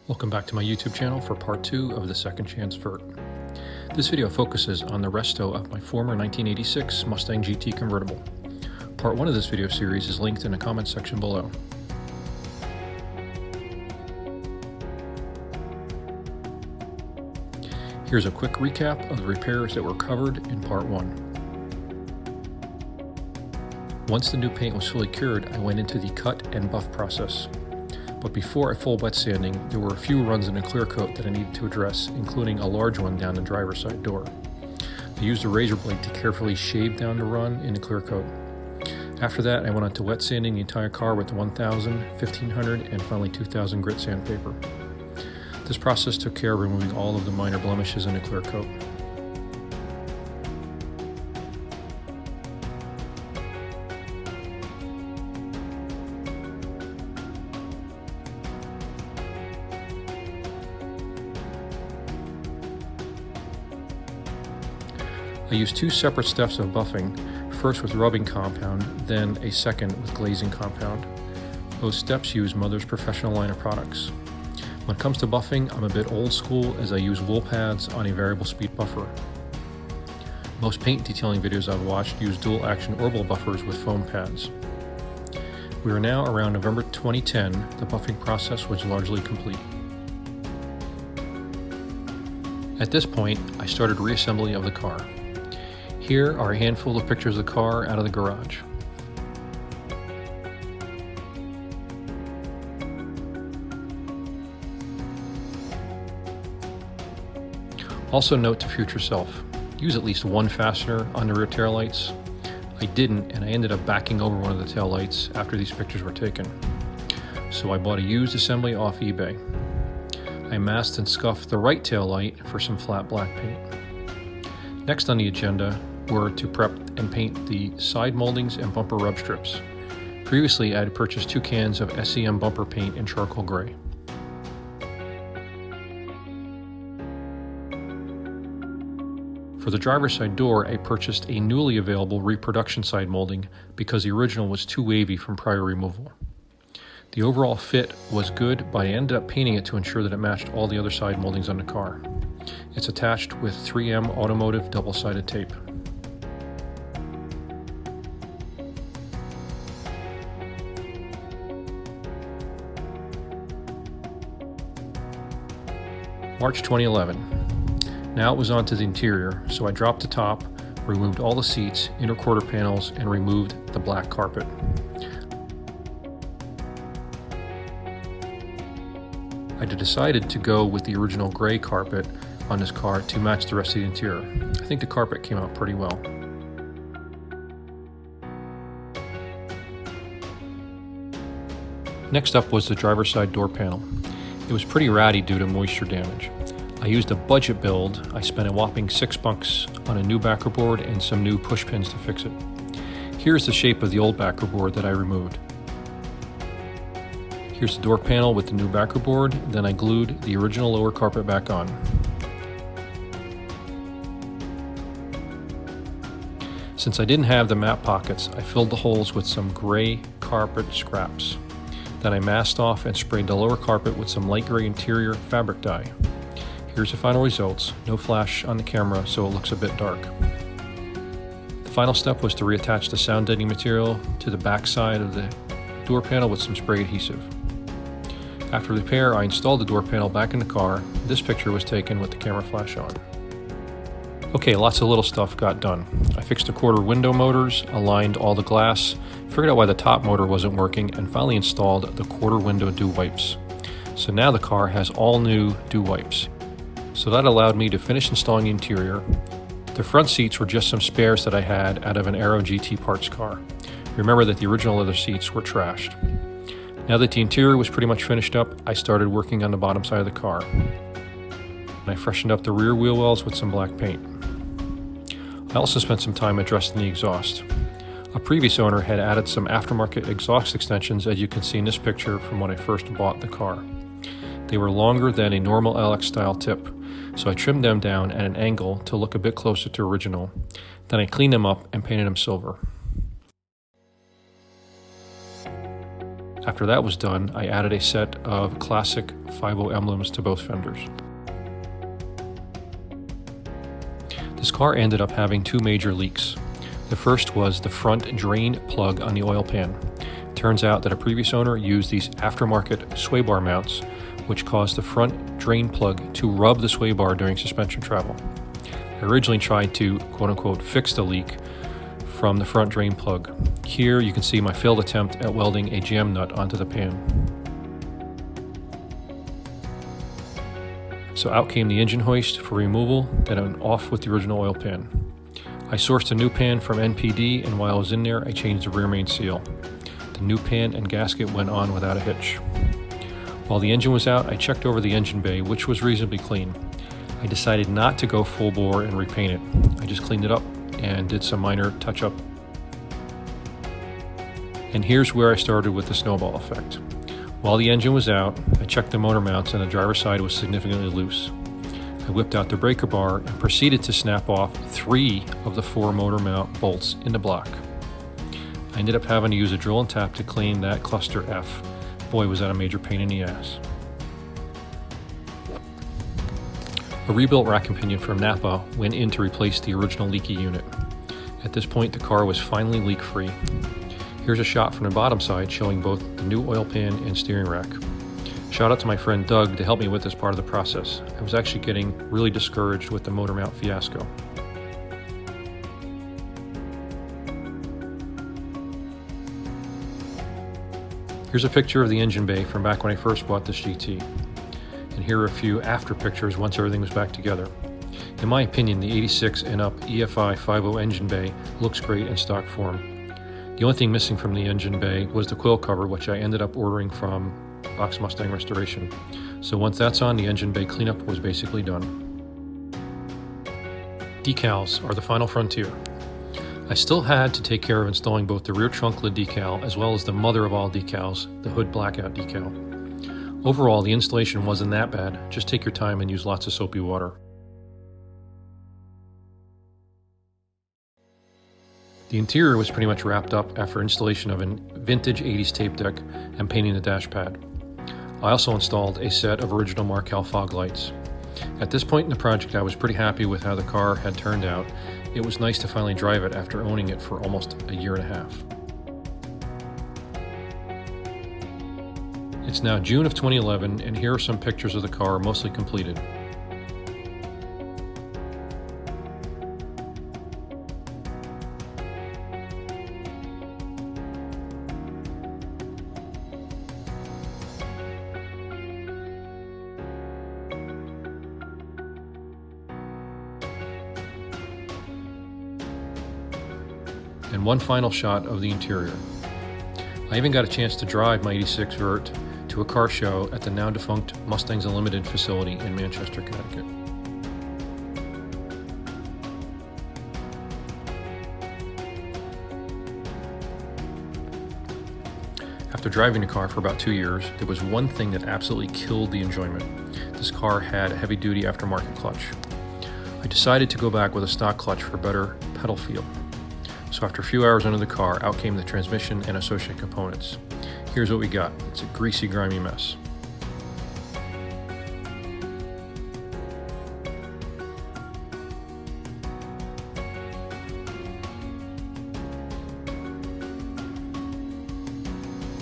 Welcome back to my YouTube channel for part 2 of the second Chance Vert. This video focuses on the resto of my former 1986 Mustang GT convertible. Part 1 of this video series is linked in the comment section below. Here's a quick recap of the repairs that were covered in part 1. Once the new paint was fully cured, I went into the cut and buff process. But before a full wet sanding, there were a few runs in a clear coat that I needed to address, including a large one down the driver's side door. I used a razor blade to carefully shave down the run in the clear coat. After that, I went on to wet sanding the entire car with 1000, 1500, and finally 2000 grit sandpaper. This process took care of removing all of the minor blemishes in the clear coat. I used two separate steps of buffing, first with rubbing compound, then a second with glazing compound. Both steps use Mother's professional line of products. When it comes to buffing, I'm a bit old school as I use wool pads on a variable speed buffer. Most paint detailing videos I've watched use dual action orbital buffers with foam pads. We are now around November 2010, the buffing process was largely complete. At this point, I started reassembly of the car. Here are a handful of pictures of the car out of the garage. Also note to future self, use at least one fastener on the rear taillights. I didn't, and I ended up backing over one of the taillights after these pictures were taken. So I bought a used assembly off eBay. I masked and scuffed the right taillight for some flat black paint. Next on the agenda were to prep and paint the side moldings and bumper rub strips. Previously, I had purchased 2 cans of SEM bumper paint in charcoal gray. For the driver's side door, I purchased a newly available reproduction side molding because the original was too wavy from prior removal. The overall fit was good, but I ended up painting it to ensure that it matched all the other side moldings on the car. It's attached with 3M automotive double-sided tape. March 2011. Now it was on to the interior, so I dropped the top, removed all the seats, inner quarter panels, and removed the black carpet. I decided to go with the original gray carpet on this car to match the rest of the interior. I think the carpet came out pretty well. Next up was the driver's side door panel. It was pretty ratty due to moisture damage. I used a budget build. I spent a whopping $6 on a new backer board and some new push pins to fix it. Here's the shape of the old backer board that I removed. Here's the door panel with the new backer board, then I glued the original lower carpet back on. Since I didn't have the map pockets, I filled the holes with some gray carpet scraps. Then I masked off and sprayed the lower carpet with some light gray interior fabric dye. Here's the final results. No flash on the camera, so it looks a bit dark. The final step was to reattach the sound deadening material to the back side of the door panel with some spray adhesive. After repair, I installed the door panel back in the car. This picture was taken with the camera flash on. Okay, lots of little stuff got done. I fixed the quarter window motors, aligned all the glass, figured out why the top motor wasn't working, and finally installed the quarter window dew wipes. So now the car has all new dew wipes. So that allowed me to finish installing the interior. The front seats were just some spares that I had out of an Aero GT parts car. Remember that the original leather seats were trashed. Now that the interior was pretty much finished up, I started working on the bottom side of the car. And I freshened up the rear wheel wells with some black paint. I also spent some time addressing the exhaust. A previous owner had added some aftermarket exhaust extensions, as you can see in this picture from when I first bought the car. They were longer than a normal LX style tip, so I trimmed them down at an angle to look a bit closer to original. Then I cleaned them up and painted them silver. After that was done, I added a set of classic 5.0 emblems to both fenders. This car ended up having two major leaks. The first was the front drain plug on the oil pan. Turns out that a previous owner used these aftermarket sway bar mounts, which caused the front drain plug to rub the sway bar during suspension travel. I originally tried to quote-unquote fix the leak from the front drain plug. Here you can see my failed attempt at welding a jam nut onto the pan. So out came the engine hoist for removal, then it went off with the original oil pan. I sourced a new pan from NPD, and while I was in there, I changed the rear main seal. The new pan and gasket went on without a hitch. While the engine was out, I checked over the engine bay, which was reasonably clean. I decided not to go full bore and repaint it. I just cleaned it up and did some minor touch-up. And here's where I started with the snowball effect. While the engine was out, I checked the motor mounts and the driver's side was significantly loose. I whipped out the breaker bar and proceeded to snap off 3 of the 4 motor mount bolts in the block. I ended up having to use a drill and tap to clean that cluster F. Boy, was that a major pain in the ass. A rebuilt rack and pinion from Napa went in to replace the original leaky unit. At this point, the car was finally leak-free. Here's a shot from the bottom side showing both the new oil pan and steering rack. Shout out to my friend Doug to help me with this part of the process. I was actually getting really discouraged with the motor mount fiasco. Here's a picture of the engine bay from back when I first bought this GT. And here are a few after pictures once everything was back together. In my opinion, the 86 and up EFI 5.0 engine bay looks great in stock form. The only thing missing from the engine bay was the quill cover, which I ended up ordering from Fox Mustang Restoration. So once that's on, the engine bay cleanup was basically done. Decals are the final frontier. I still had to take care of installing both the rear trunk lid decal as well as the mother of all decals, the hood blackout decal. Overall, the installation wasn't that bad. Just take your time and use lots of soapy water. The interior was pretty much wrapped up after installation of a vintage 80s tape deck and painting the dash pad. I also installed a set of original Markel fog lights. At this point in the project, I was pretty happy with how the car had turned out. It was nice to finally drive it after owning it for almost a year and a half. It's now June of 2011, and here are some pictures of the car mostly completed. And one final shot of the interior. I even got a chance to drive my 86 Vert to a car show at the now defunct Mustangs Unlimited facility in Manchester, Connecticut. After driving the car for about 2 years, there was one thing that absolutely killed the enjoyment. This car had a heavy-duty aftermarket clutch. I decided to go back with a stock clutch for better pedal feel. So after a few hours under the car, out came the transmission and associated components. Here's what we got. It's a greasy, grimy mess.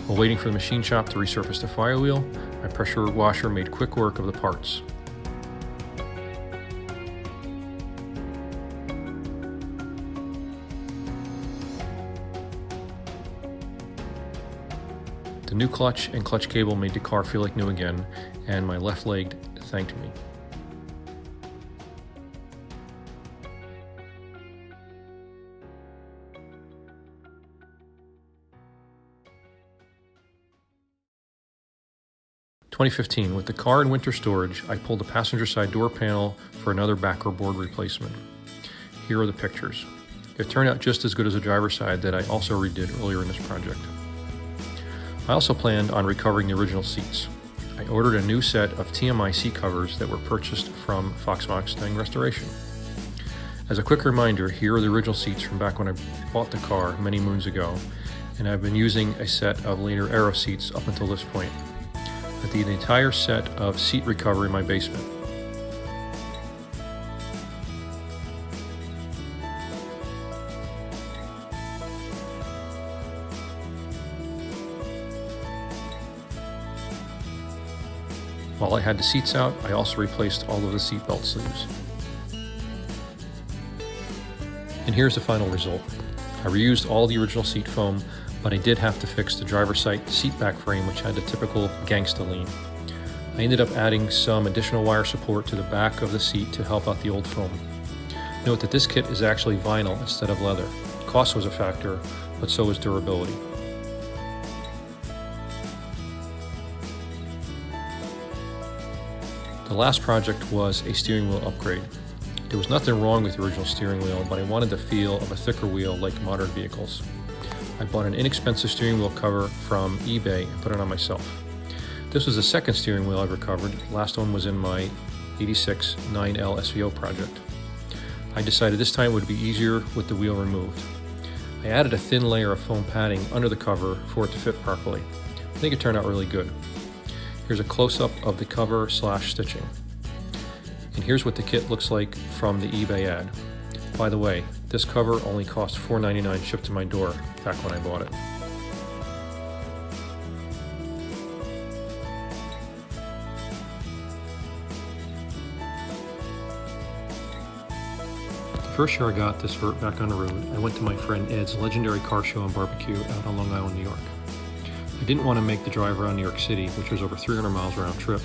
While waiting for the machine shop to resurface the firewheel, my pressure washer made quick work of the parts. The new clutch and clutch cable made the car feel like new again, and my left leg thanked me. (2015) With the car in winter storage, I pulled the passenger side door panel for another backer board replacement. Here are the pictures. It turned out just as good as the driver's side that I also redid earlier in this project. I also planned on recovering the original seats. I ordered a new set of TMI seat covers that were purchased from Fox Mustang Restoration. As a quick reminder, here are the original seats from back when I bought the car many moons ago. and I've been using a set of later Aero seats up until this point. I did the entire set of seat recovery in my basement. While I had the seats out, I also replaced all of the seat belt sleeves. And here's the final result. I reused all the original seat foam, but I did have to fix the driver's side seat back frame, which had the typical gangsta lean. I ended up adding some additional wire support to the back of the seat to help out the old foam. Note that this kit is actually vinyl instead of leather. Cost was a factor, but so was durability. The last project was a steering wheel upgrade. There was nothing wrong with the original steering wheel, but I wanted the feel of a thicker wheel like modern vehicles. I bought an inexpensive steering wheel cover from eBay and put it on myself. This was the second steering wheel I've recovered. The last one was in my 86 9L SVO project. I decided this time it would be easier with the wheel removed. I added a thin layer of foam padding under the cover for it to fit properly. I think it turned out really good. Here's a close-up of the cover / stitching. And here's what the kit looks like from the eBay ad. By the way, this cover only cost $4.99 shipped to my door back when I bought it. The first year I got this Vert back on the road, I went to my friend Ed's legendary car show and barbecue out on Long Island, New York. I didn't want to make the drive around New York City, which was over 300 miles round trip,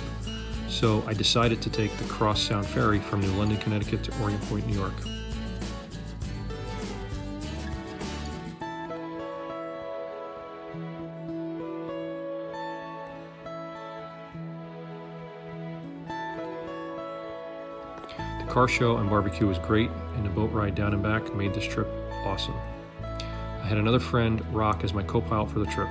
so I decided to take the cross-sound ferry from New London, Connecticut to Orient Point, New York. The car show and barbecue was great, and the boat ride down and back made this trip awesome. I had another friend, Rock, as my co-pilot for the trip.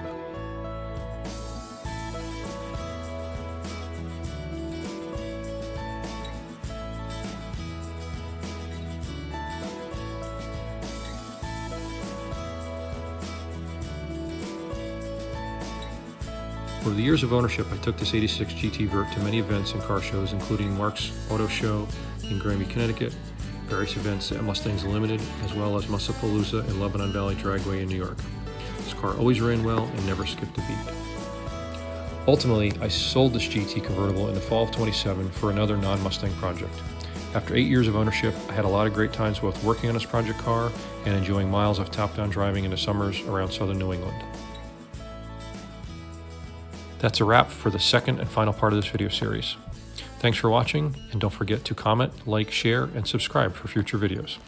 Over the years of ownership, I took this 86 GT Vert to many events and car shows, including Mark's Auto Show in Granby, Connecticut, various events at Mustangs Limited, as well as Musapalooza and Lebanon Valley Dragway in New York. This car always ran well and never skipped a beat. Ultimately, I sold this GT convertible in the fall of 27 for another non-Mustang project. After 8 years of ownership, I had a lot of great times both working on this project car and enjoying miles of top-down driving in the summers around southern New England. That's a wrap for the second and final part of this video series. Thanks for watching, and don't forget to comment, like, share, and subscribe for future videos.